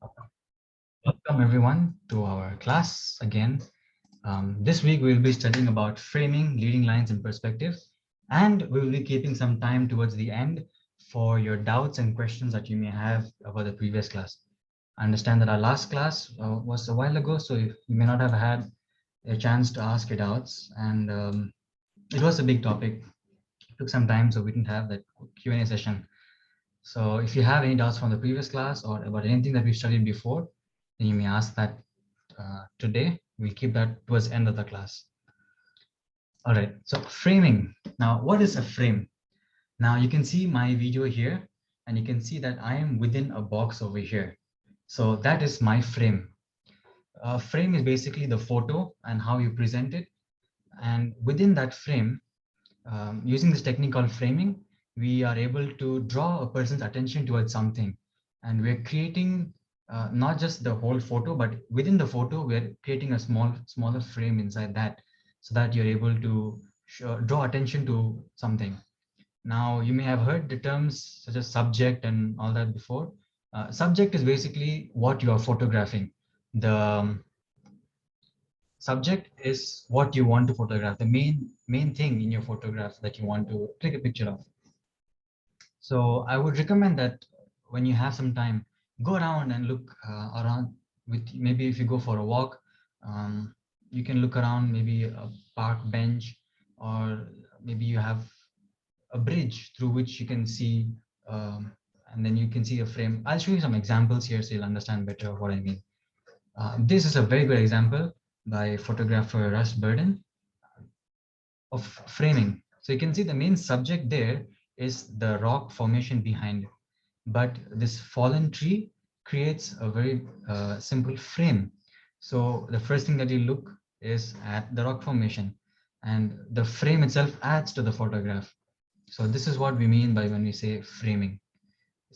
Welcome everyone to our class again. This week we'll be studying about framing, leading lines and perspective, and we will be keeping some time towards the end for your doubts and questions that you may have about the previous class. I understand that our last class was a while ago, so you may not have had a chance to ask your doubts, and it was a big topic. It took some time, so we didn't have that Q&A session. So if you have any doubts from the previous class or about anything that we studied before, then you may ask that today. We'll keep that towards the end of the class. All right, so framing. Now, what is a frame? Now you can see my video here, and you can see that I am within a box over here. So that is my frame. A frame is basically the photo and how you present it. And within that frame, using this technique called framing, we are able to draw a person's attention towards something. And we're creating not just the whole photo, but within the photo, we're creating a smaller frame inside that so that you're able to draw attention to something. Now, you may have heard the terms such as subject and all that before. Subject is basically what you are photographing. The subject is what you want to photograph, the main thing in your photograph that you want to take a picture of. So I would recommend that when you have some time, go around and look around. With maybe if you go for a walk, you can look around maybe a park bench, or maybe you have a bridge through which you can see, and then you can see a frame. I'll show you some examples here so you'll understand better what I mean. This is a very good example by photographer Russ Burden of framing. So you can see the main subject there is the rock formation behind, but this fallen tree creates a very simple frame. So the first thing that you look is at the rock formation, and the frame itself adds to the photograph. So this is what we mean by when we say framing.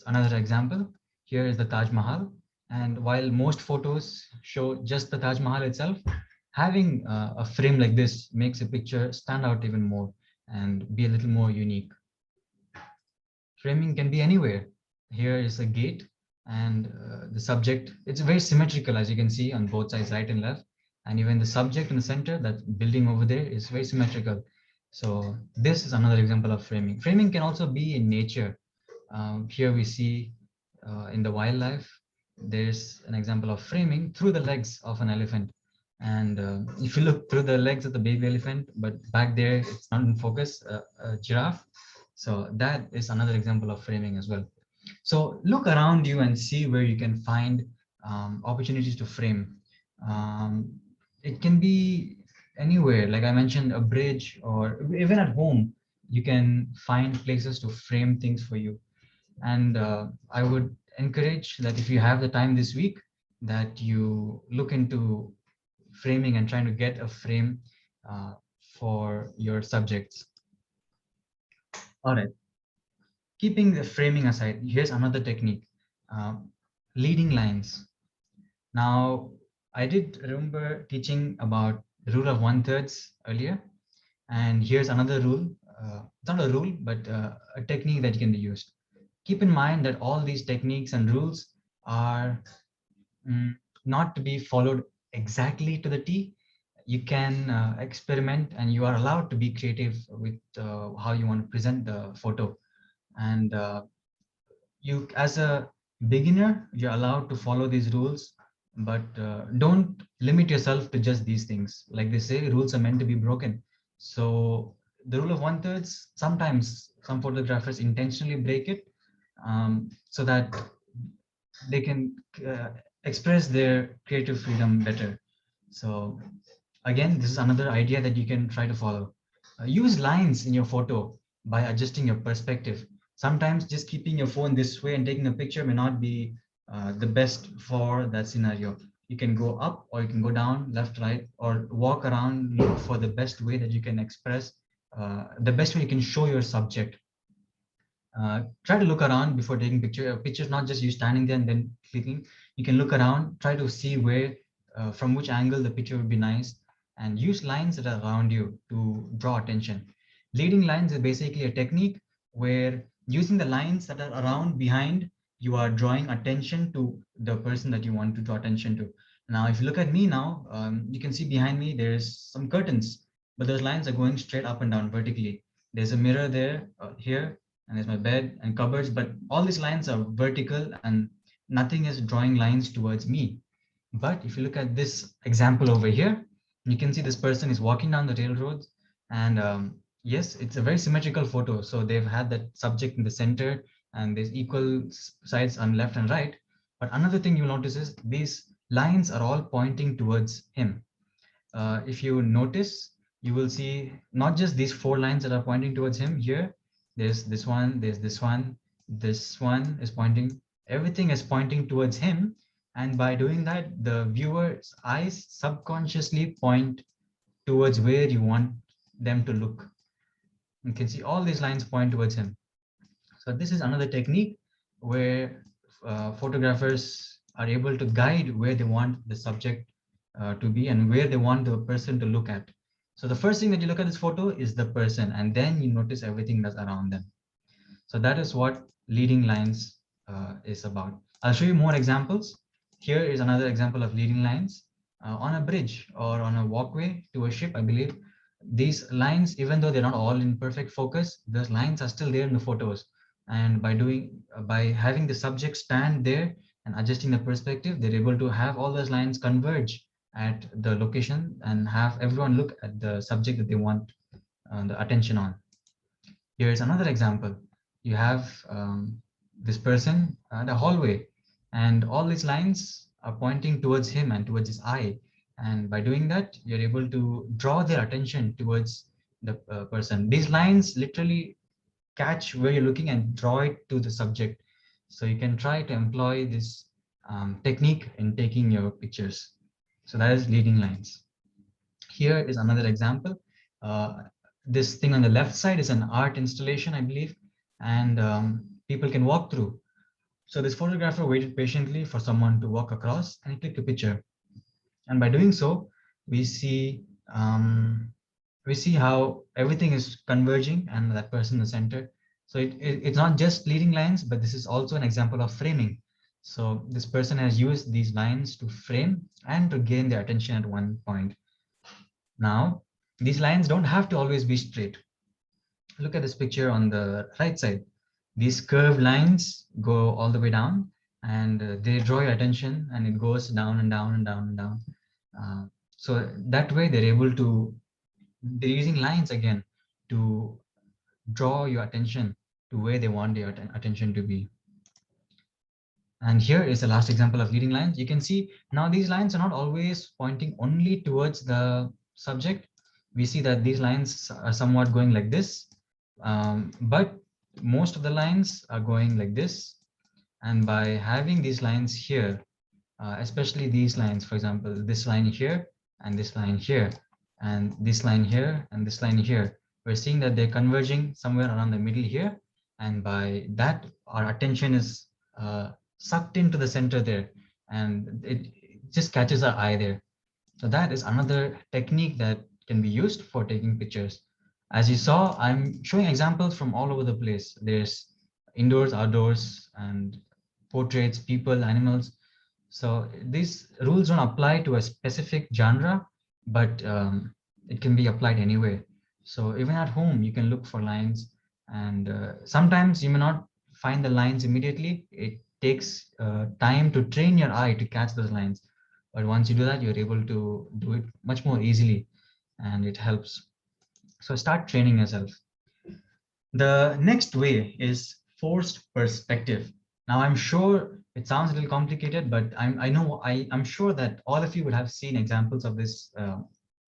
Another example, here is the Taj Mahal. And while most photos show just the Taj Mahal itself, having a frame like this makes a picture stand out even more and be a little more unique. Framing can be anywhere. Here is a gate, and the subject, it's very symmetrical, as you can see on both sides, right and left. And even the subject in the center, that building over there, is very symmetrical. So this is another example of framing. Framing can also be in nature. Here we see in the wildlife, there's an example of framing through the legs of an elephant. And if you look through the legs of the baby elephant, but back there, it's not in focus, a giraffe. So that is another example of framing as well. So look around you and see where you can find opportunities to frame. It can be anywhere, like I mentioned, a bridge, or even at home, you can find places to frame things for you. And I would encourage that if you have the time this week, that you look into framing and trying to get a frame for your subjects. All right. Keeping the framing aside, here's another technique, leading lines. Now, I did remember teaching about the rule of 1/3 earlier, and here's another rule. It's not a rule, but a technique that can be used. Keep in mind that all these techniques and rules are not to be followed exactly to the T. You can experiment, and you are allowed to be creative with how you want to present the photo. And you, as a beginner, you're allowed to follow these rules, but don't limit yourself to just these things. Like they say, rules are meant to be broken. So the rule of 1/3, sometimes some photographers intentionally break it so that they can express their creative freedom better. So again, this is another idea that you can try to follow. Use lines in your photo by adjusting your perspective. Sometimes just keeping your phone this way and taking a picture may not be the best for that scenario. You can go up, or you can go down, left, right, or walk around, look for the best way that you can express, the best way you can show your subject. Try to look around before taking picture. A picture is not just you standing there and then clicking. You can look around, try to see where, from which angle the picture would be nice, and use lines that are around you to draw attention. Leading lines is basically a technique where using the lines that are around behind you are drawing attention to the person that you want to draw attention to. Now, if you look at me now, you can see behind me, there's some curtains, but those lines are going straight up and down vertically. There's a mirror there, here, and there's my bed and cupboards, but all these lines are vertical and nothing is drawing lines towards me. But if you look at this example over here, you can see this person is walking down the railroads, and yes, it's a very symmetrical photo. So they've had that subject in the center, and there's equal sides on left and right. But another thing you'll notice is these lines are all pointing towards him. If you notice, you will see not just these four lines that are pointing towards him here. There's this one is pointing, everything is pointing towards him. And by doing that, the viewer's eyes subconsciously point towards where you want them to look. You can see all these lines point towards him. So this is another technique where photographers are able to guide where they want the subject to be and where they want the person to look at. So the first thing that you look at this photo is the person, and then you notice everything that's around them. So that is what leading lines is about. I'll show you more examples. Here is another example of leading lines on a bridge or on a walkway to a ship, I believe. These lines, even though they're not all in perfect focus, those lines are still there in the photos. And by having the subject stand there and adjusting the perspective, they're able to have all those lines converge at the location and have everyone look at the subject that they want the attention on. Here's another example. You have this person at a hallway, and all these lines are pointing towards him and towards his eye. And by doing that, you're able to draw their attention towards the person. These lines literally catch where you're looking and draw it to the subject. So you can try to employ this technique in taking your pictures. So that is leading lines. Here is another example. This thing on the left side is an art installation, I believe, and people can walk through. So this photographer waited patiently for someone to walk across, and he clicked a picture. And by doing so, we see how everything is converging and that person in the center. So it's not just leading lines, but this is also an example of framing. So this person has used these lines to frame and to gain their attention at one point. Now, these lines don't have to always be straight. Look at this picture on the right side. These curved lines go all the way down, and they draw your attention, and it goes down and down and down and down. So that way they're using lines again to draw your attention to where they want your attention to be. And here is the last example of leading lines. You can see now these lines are not always pointing only towards the subject. We see that these lines are somewhat going like this, but most of the lines are going like this. And by having these lines here, especially these lines, for example, this line here and this line here and this line here and this line here, we're seeing that they're converging somewhere around the middle here. And by that, our attention is sucked into the center there, and it just catches our eye there. So that is another technique that can be used for taking pictures. As you saw, I'm showing examples from all over the place. There's indoors, outdoors, and portraits, people, animals. So these rules don't apply to a specific genre, but it can be applied anywhere. So even at home, you can look for lines, and sometimes you may not find the lines immediately. It takes time to train your eye to catch those lines. But once you do that, you're able to do it much more easily, and it helps. So start training yourself. The next way is forced perspective. Now, I'm sure it sounds a little complicated, but I'm sure that all of you would have seen examples of this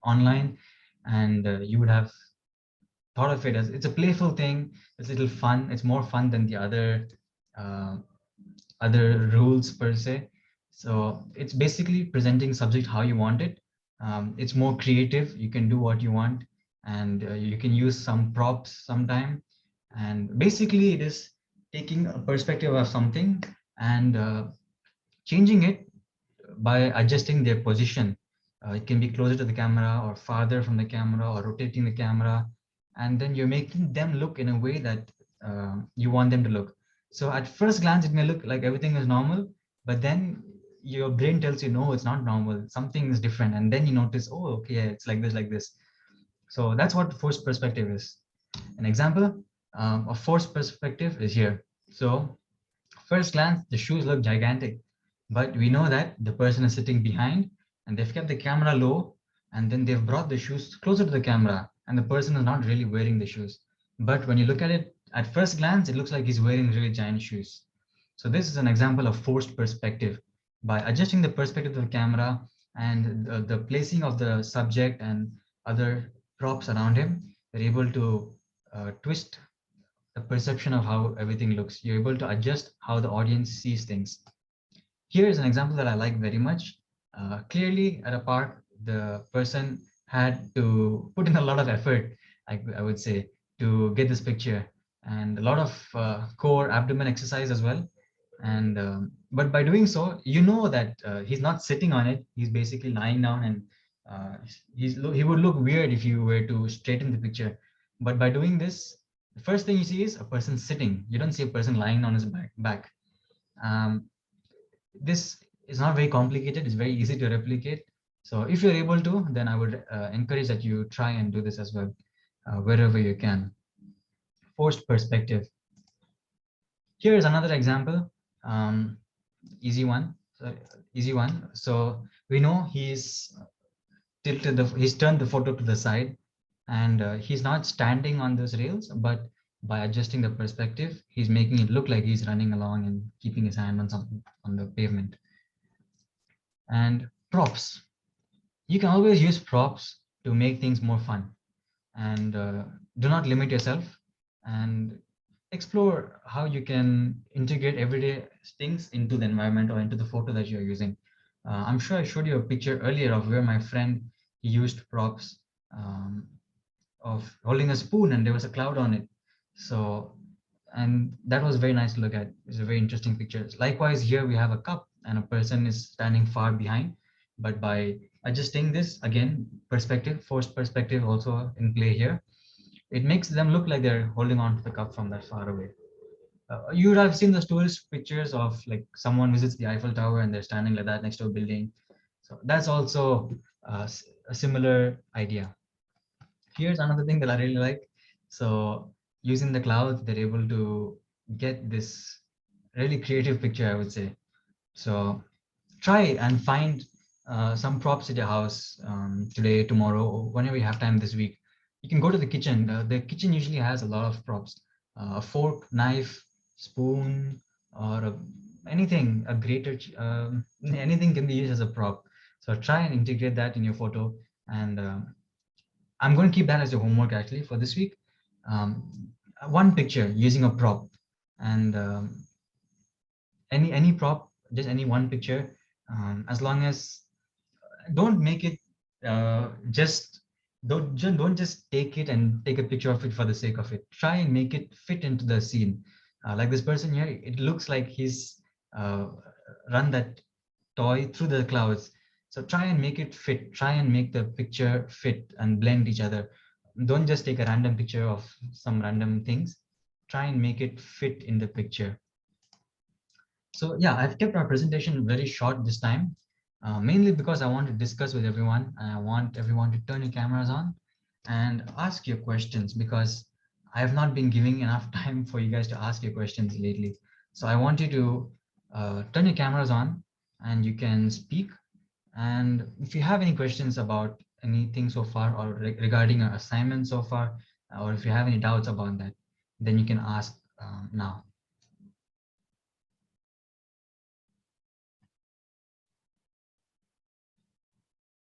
online, and you would have thought of it as it's a playful thing. It's a little fun. It's more fun than the other rules per se. So it's basically presenting subject how you want it. It's more creative. You can do what you want, and you can use some props sometime. And basically, it is taking a perspective of something and changing it by adjusting their position. It can be closer to the camera or farther from the camera or rotating the camera. And then you're making them look in a way that you want them to look. So at first glance, it may look like everything is normal, but then your brain tells you, no, it's not normal. Something is different. And then you notice, oh, okay, yeah, it's like this, like this. So that's what forced perspective is. An example of forced perspective is here. So first glance, the shoes look gigantic, but we know that the person is sitting behind and they've kept the camera low, and then they've brought the shoes closer to the camera and the person is not really wearing the shoes. But when you look at it at first glance, it looks like he's wearing really giant shoes. So this is an example of forced perspective. By adjusting the perspective of the camera and the placing of the subject and other props around him, they're able to twist the perception of how everything looks. You're able to adjust how the audience sees things. Here is an example that I like very much. Clearly, at a park, the person had to put in a lot of effort, I would say, to get this picture, and a lot of core abdomen exercise as well. And but by doing so, you know that he's not sitting on it. He's basically lying down, and he would look weird if you were to straighten the picture. But by doing this, the first thing you see is a person sitting. You don't see a person lying on his back. Um, this is not very complicated. It's very easy to replicate. So if you're able to, then I would encourage that you try and do this as well, wherever you can. Forced perspective. Here is another example. Um, easy one. Easy one. So we know he's turned the photo to the side, and he's not standing on those rails, but by adjusting the perspective, he's making it look like he's running along and keeping his hand on something on the pavement. And props. You can always use props to make things more fun, and do not limit yourself, and explore how you can integrate everyday things into the environment or into the photo that you're using. I'm sure I showed you a picture earlier of where my friend used props, of holding a spoon and there was a cloud on it. So, and that was very nice to look at. It's a very interesting picture. Likewise, here we have a cup and a person is standing far behind, but by adjusting this, again, perspective, forced perspective also in play here, it makes them look like they're holding on to the cup from that far away. You would have seen the tourist pictures of like someone visits the Eiffel Tower and they're standing like that next to a building. So that's also a similar idea. Here's another thing that I really like. So using the clouds, they're able to get this really creative picture, I would say. So try and find some props at your house today, tomorrow, or whenever you have time this week. You can go to the kitchen. The kitchen usually has a lot of props: a fork, knife, spoon, or anything, a grater, anything can be used as a prop. So try and integrate that in your photo. And I'm going to keep that as your homework actually for this week. One picture using a prop, and any prop, just any one picture, as long as don't make it just don't just take it and take a picture of it for the sake of it. Try and make it fit into the scene. Like this person here, it looks like he's uh, run that toy through the clouds. So try and make it fit. Try and make the picture fit and blend each other. Don't just take a random picture of some random things. Try and make it fit in the picture. So yeah, I've kept our presentation very short this time, mainly because I want to discuss with everyone, and I want everyone to turn your cameras on and ask your questions, because I have not been giving enough time for you guys to ask your questions lately. So I want you to turn your cameras on and you can speak. And if you have any questions about anything so far, or regarding our assignment so far, or if you have any doubts about that, then you can ask now.